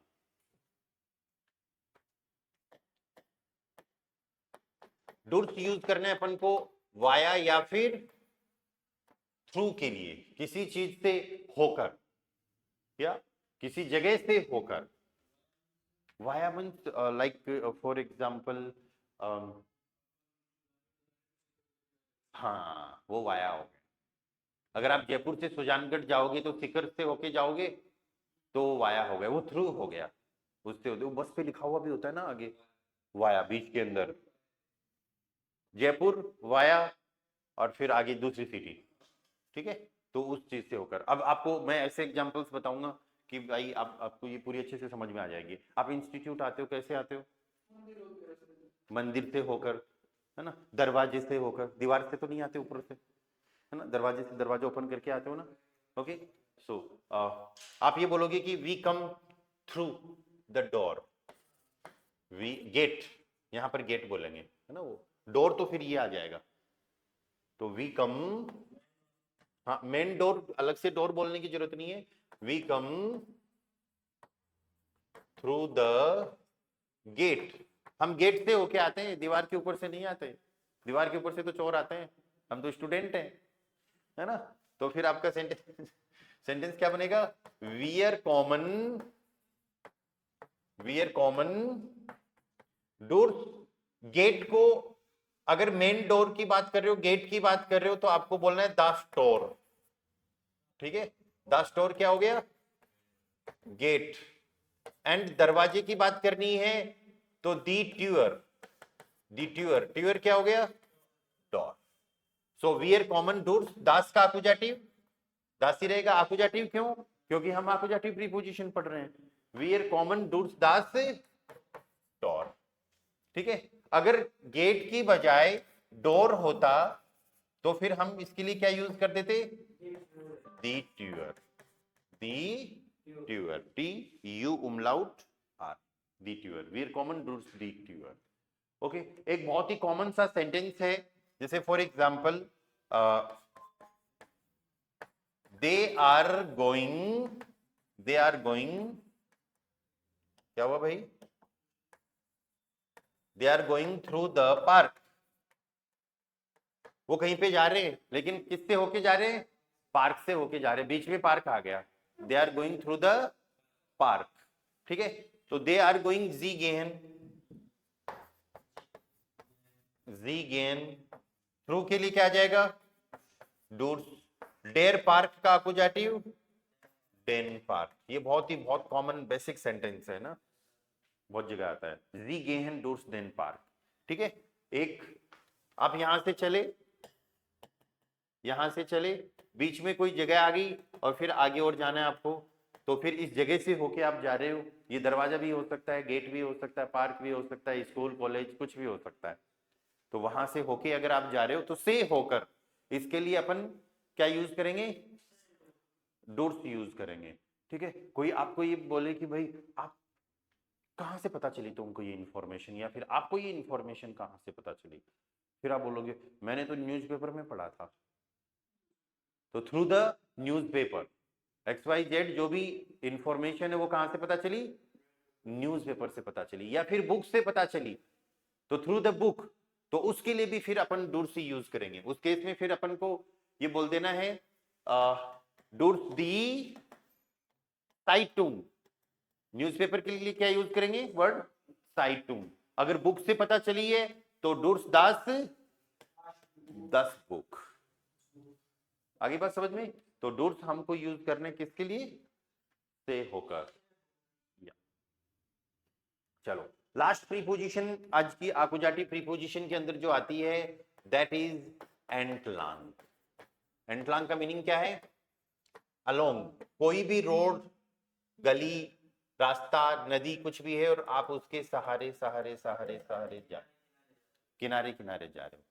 डूर्स यूज करना है अपन को वाया या फिर थ्रू के लिए, किसी चीज से होकर या किसी जगह से होकर। Via means like for example, हाँ वो वाया हो गया। अगर आप जयपुर से सुजानगढ़ जाओगे तो सीकर से होके जाओगे तो वाया हो गया, वो थ्रू हो गया, उससे होते। वो बस पे लिखा हुआ भी होता है ना आगे, वाया बीच के अंदर, जयपुर वाया और फिर आगे दूसरी सिटी, ठीक है। तो उस चीज से होकर, अब आपको मैं ऐसे एग्जांपल्स बताऊंगा कि भाई आपको ये पूरी अच्छे से समझ में आ जाएगी। आप इंस्टीट्यूट आते हो, कैसे आते हो? मंदिर से होकर, है ना, दरवाजे से होकर, दीवार से तो नहीं आते ऊपर से, है ना, दरवाजे से, दरवाजा ओपन करके आते हो ना। ओके, सो आप ये बोलोगे कि we come through the door, we gate, यहां पर गेट बोलेंगे, है ना, वो डोर तो फिर ये आ जाएगा, तो वी कम, हाँ मेन डोर अलग से डोर बोलने की जरूरत नहीं है, we come through the gate. हम गेट से होके आते हैं, दीवार के ऊपर से नहीं आते, दीवार के ऊपर से तो चोर आते हैं, हम तो स्टूडेंट हैं, है ना। तो फिर आपका सेंटेंस सेंटेंस क्या बनेगा? वी आर कॉमन, वी आर कॉमन डोर्स। गेट को, अगर मेन डोर की बात कर रहे हो, गेट की बात कर रहे हो, तो आपको बोलना है द स्टोर, ठीक है। द स्टोर क्या हो गया? गेट। एंड दरवाजे की बात करनी है तो दी ट्यूअर, दी ट्यूअर, ट्यूअर क्या हो गया? डोर। So we are common doors, दास का आकुजाटिव दास ही रहेगा। आकुजाटिव क्यों? क्योंकि हम आकुजाटिव प्रीपोजिशन पढ़ रहे हैं। वी आर कॉमन डोर्स दास डोर, ठीक है। अगर गेट की बजाय डोर होता तो फिर हम इसके लिए क्या यूज कर देते? दी ट्यूअर, दी ट्यूअर, टी यू उमलाउट आर, दी ट्यूअर, वी आर कॉमन डोर्स दी ट्यूअर। ओके, एक बहुत ही कॉमन सा सेंटेंस है, जैसे for example they are going, they are going, क्या हुआ भाई? They are going through the park, वो कहीं पे जा रहे हैं, लेकिन किससे होके जा रहे हैं? पार्क से होके जा रहे हैं, बीच में पार्क आ गया, they are going through the park, ठीक है। तो दे आर गोइंग जी गेन, जी गेन, थ्रू के लिए क्या आ जाएगा? डूर्स। डेर पार्क का अपोजिटिव डेन पार्क। ये बहुत कॉमन बेसिक सेंटेंस है ना, बहुत जगह आता है, जी गेहन डूर्स डेन पार्क, ठीक है। एक, आप यहां से चले, यहां से चले, बीच में कोई जगह आ गई और फिर आगे और जाना है आपको, तो फिर इस जगह से होके आप जा रहे हो, ये दरवाजा भी हो सकता है, गेट भी हो सकता है, पार्क भी हो सकता है, स्कूल कॉलेज कुछ भी हो सकता है। तो वहां से होके अगर आप जा रहे हो तो से होकर, इसके लिए अपन क्या यूज करेंगे? डोर्स यूज करेंगे, ठीक है। कोई आपको ये बोले कि भाई आप कहां से पता चली तुमको ये इन्फॉर्मेशन, या फिर आपको ये इन्फॉर्मेशन कहां से पता चली, फिर आप बोलोगे मैंने तो न्यूज़पेपर में पढ़ा था। तो through the newspaper, X Y Z जो भी इंफॉर्मेशन है वो कहां से पता चली? न्यूज़पेपर से पता चली, या फिर बुक से पता चली, तो थ्रू द बुक। तो उसके लिए भी फिर अपन डूर्स ही यूज करेंगे, उस केस में फिर अपन को ये बोल देना है डूर्स दी साइटुंग। न्यूज़पेपर के लिए क्या यूज करेंगे? वर्ड साइटुंग। अगर बुक से पता चली है तो डूर्स दास दस बुक। आगे बात समझ में? तो डूर्स हमको यूज करने किसके लिए? से होकर। चलो, लास्ट प्रीपोजिशन आज की आकुजाटी प्रीपोजिशन के अंदर जो आती है दैट इज एंटलांग। एंटलांग का मीनिंग क्या है? अलोंग, कोई भी रोड, गली, रास्ता, नदी कुछ भी है और आप उसके सहारे सहारे सहारे सहारे जा, किनारे किनारे जा रहे हो,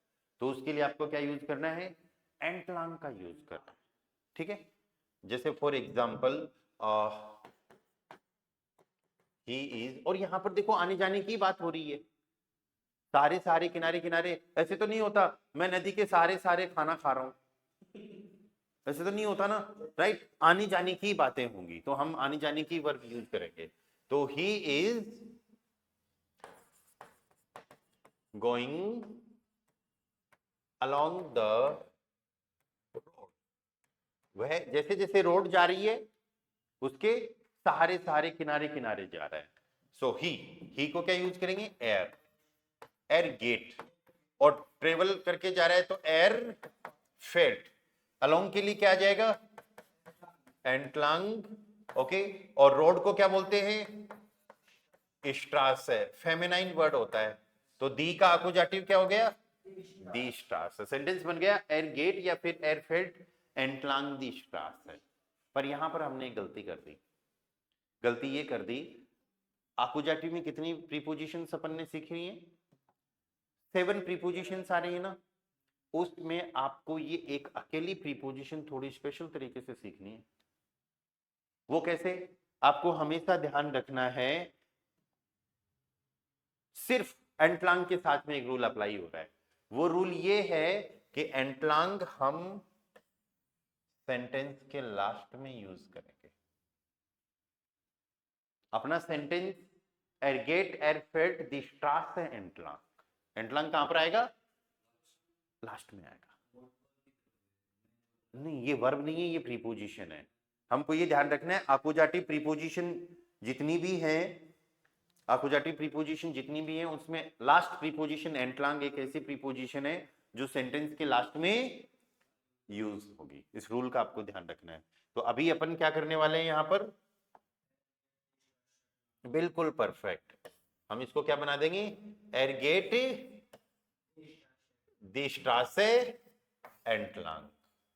तो उसके लिए आपको क्या यूज करना है? एंटलांग का यूज करना, ठीक है। जैसे फॉर एग्जाम्पल ही इज, और यहां पर देखो आने जाने की बात हो रही है, सारे सारे किनारे किनारे, ऐसे तो नहीं होता मैं नदी के सारे सारे खाना खा रहा हूं, ऐसे तो नहीं होता ना, राइट। आने जाने की बातें होंगी तो हम आने जाने की वर्ब यूज करेंगे। तो he is going along the road, वह जैसे जैसे रोड जा रही है उसके सहारे सहारे किनारे किनारे जा रहा है। सो ही को क्या यूज करेंगे, एयर, एयर गेट, और ट्रेवल करके जा रहा है तो एयर फेल्ट, अलोंग के लिए क्या आ जाएगा, एंटलांग, ओके, और रोड को क्या बोलते हैं, स्ट्रासे, फेमिनाइन वर्ड होता है, तो दी का अकुजाटिव क्या हो गया, दी स्ट्रासे, सेंटेंस बन गया एयर गेट या फिर एयर फेल्ट एंटलांग दी स्ट्रासे। पर यहां पर हमने एक गलती कर दी, गलती ये कर दी, अकुजाटिव में कितनी प्रीपोजिशंस अपन ने सीखी है, 7 प्रीपोजिशंस आ रही है ना, उसमें आपको ये एक अकेली प्रीपोजिशन थोड़ी स्पेशल तरीके से सीखनी है। वो कैसे, आपको हमेशा ध्यान रखना है, सिर्फ एंटलांग के साथ में एक रूल अप्लाई हो रहा है। वो रूल ये है कि एंटलांग हम सेंटेंस के लास्ट में यूज करेंगे। अपना सेंटेंस एयर गेट एयर फेल्ट दी स्ट्रासे एंटलांग, एंटलांग कहां पर आएगा, लास्ट में आएगा। नहीं, ये वर्ब नहीं है, ये प्रीपोजिशन है। हमको ये ध्यान रखना है, अकुजाटिव प्रीपोजिशन जितनी भी है, अकुजाटिव प्रीपोजिशन जितनी भी है, उसमें लास्ट प्रीपोजिशन एंटलांग एक ऐसी प्रीपोजिशन है जो सेंटेंस के लास्ट में यूज होगी। इस रूल का आपको ध्यान रखना है। तो अभी अपन क्या करने वाले हैं यहां पर, बिल्कुल परफेक्ट, हम इसको क्या बना देंगे, एयर गेट दी स्ट्रासे एंटलांग।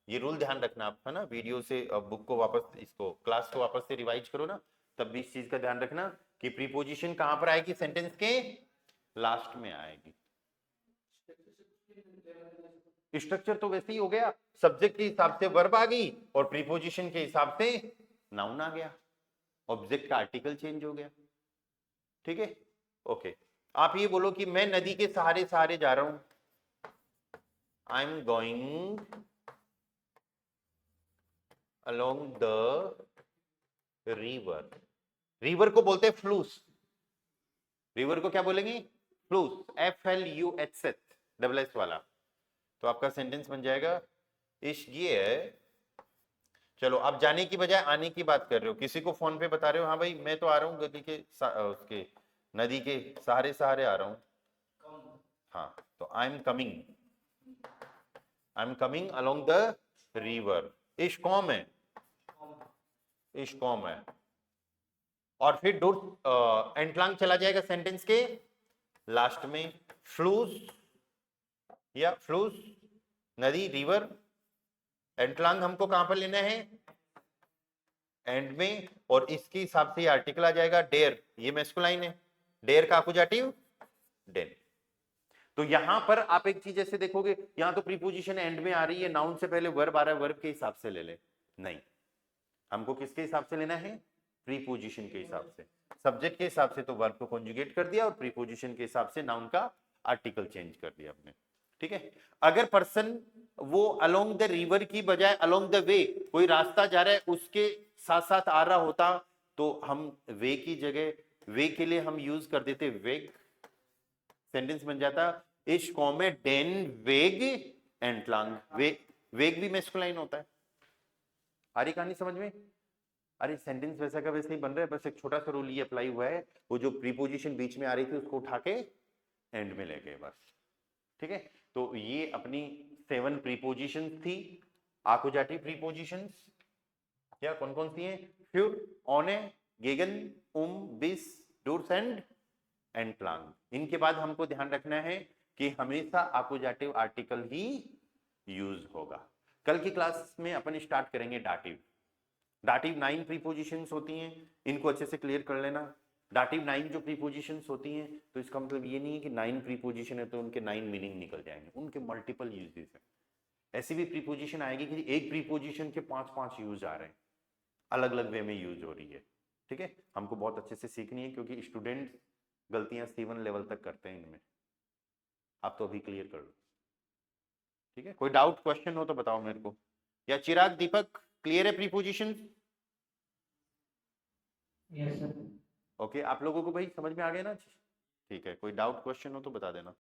ये रूल ध्यान रखना आप, है ना, वीडियो से बुक को वापस, इसको क्लास को वापस से रिवाइज करो ना, तब भी इस चीज का ध्यान रखना कि प्रीपोजिशन कहां पर आएगी, सेंटेंस के लास्ट में आएगी। स्ट्रक्चर तो वैसे ही हो गया, सब्जेक्ट के हिसाब से वर्ब आ गई और प्रीपोजिशन के हिसाब से नाउन आ गया, ऑब्जेक्ट का आर्टिकल चेंज हो गया। ठीक है, ओके। आप ये बोलो कि मैं नदी के सहारे सहारे जा रहा हूं, I am going along the river, river को बोलते हैं फ्लूस, रिवर को क्या बोलेंगे, फ्लूस, FLUH डबल एस वाला। तो आपका सेंटेंस बन जाएगा, इस ये, चलो आप जाने की बजाय आने की बात कर रहे हो, किसी को फोन पे बता रहे हो, हाँ भाई मैं तो आ रहा हूँ गली के उसके नदी के सहारे सहारे आ रहा हूँ, हाँ, तो I am coming along the river, इश कॉम है, इश कॉम है, और फिर डोर एंटलांग चला जाएगा सेंटेंस के लास्ट में, फ्लूस या फ्लूस नदी, रिवर, एंटलांग हमको कहां पर लेना है, एंड में, और इसके हिसाब से आर्टिकल आ जाएगा डेयर, ये मैस्कुलाइन है, डेयर का अकुजाटिव डेन। तो यहां पर आप एक चीज ऐसे देखोगे, यहां तो प्रीपोजिशन एंड में आ रही है, नाउन से पहले वर्ब आ रहा है, वर्ब के हिसाब से ले ले, नहीं, हमको किसके हिसाब से लेना है, प्रीपोजिशन के हिसाब से। सब्जेक्ट के हिसाब से तो वर्ब को कॉन्जुगेट कर दिया और प्रीपोजिशन के हिसाब से नाउन का आर्टिकल चेंज कर दिया आपने। ठीक है, अगर पर्सन वो अलोंग द रिवर की बजाय अलोंग द वे, कोई रास्ता जा रहा है उसके साथ साथ आ रहा होता, तो हम वे की जगह, वे के लिए हम यूज कर देते वेग, सेंटेंस बन जाता इश कॉमे डेन वेग एंटलांग, वेग भी मैस्कुलाइन होता है। आ रही कहानी समझ में, अरे सेंटेंस वैसा का वैसे ही बन रहा है, बस एक छोटा सा रूल ये अप्लाई हुआ है, वो जो प्रीपोजिशन बीच में आ रही थी उसको उठा के एंड में ले गए बस। ठीक है, तो ये अपनी 7 प्रीपोजिशन थी, आकुजाटिव प्रीपोजिशंस, क्या कौन कौन सी हैं, फ्यूर, ओने, गेगन, बिस, डूर्स एंड एंटलांग। इनके बाद हमको ध्यान रखना है कि हमेशा आकुजाटिव आर्टिकल ही यूज होगा। कल की क्लास में अपन स्टार्ट करेंगे डाटिव। डाटिव 9 प्रीपोजिशंस होती हैं, इनको अच्छे से क्लियर कर लेना। डाटिव 9 जो प्रीपोजिशंस होती हैं, तो इसका मतलब ये नहीं है कि 9 प्रीपोजिशन है तो उनके 9 मीनिंग निकल जाएंगे, उनके मल्टीपल यूजेस हैं। ऐसी भी प्रीपोजिशन आएगी कि एक प्रीपोजिशन के 5-5 यूज आ रहे हैं, अलग अलग वे में यूज हो रही है। ठीक है, हमको बहुत अच्छे से सीखनी है क्योंकि स्टूडेंट गलतियां C1 लेवल तक करते हैं इनमें, आप तो अभी क्लियर कर लो। ठीक है, कोई डाउट क्वेश्चन हो तो बताओ मेरे को, या चिराग, दीपक क्लियर है प्रीपोजिशन? Yes sir. ओके, आप लोगों को भाई समझ में आ गया ना? ठीक है, कोई डाउट क्वेश्चन हो तो बता देना।